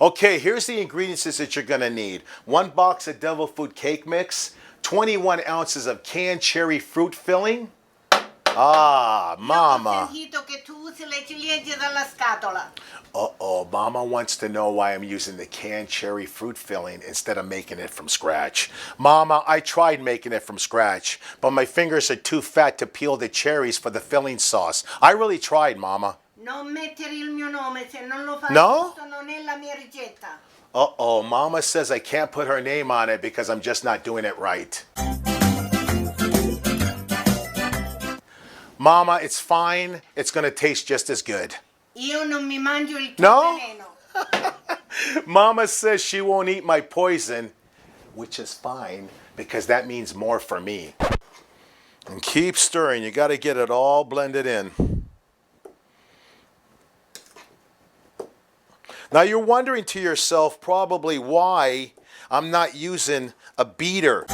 Okay, here's the ingredients that you're gonna need. 1 box of devil food cake mix, 21 ounces of canned cherry fruit filling. Ah, Mama. Io ho sentito che tu usi le ciliegie dalla scatola. Uh-oh, Mama wants to know why I'm using the canned cherry fruit filling instead of making it from scratch. Mama, I tried making it from scratch, but my fingers are too fat to peel the cherries for the filling sauce. I really tried, Mama. Non mettere il mio nome, se non lo fai No? giusto non è la mia ricetta. Uh-oh, Mama says I can't put her name on it because I'm just not doing it right. Mama, it's fine. It's gonna taste just as good. Io non mi mangio il tuo No? veleno. Mama says she won't eat my poison, which is fine because that means more for me. And keep stirring. You got to get it all blended in. Now you're wondering to yourself probably why I'm not using a beater.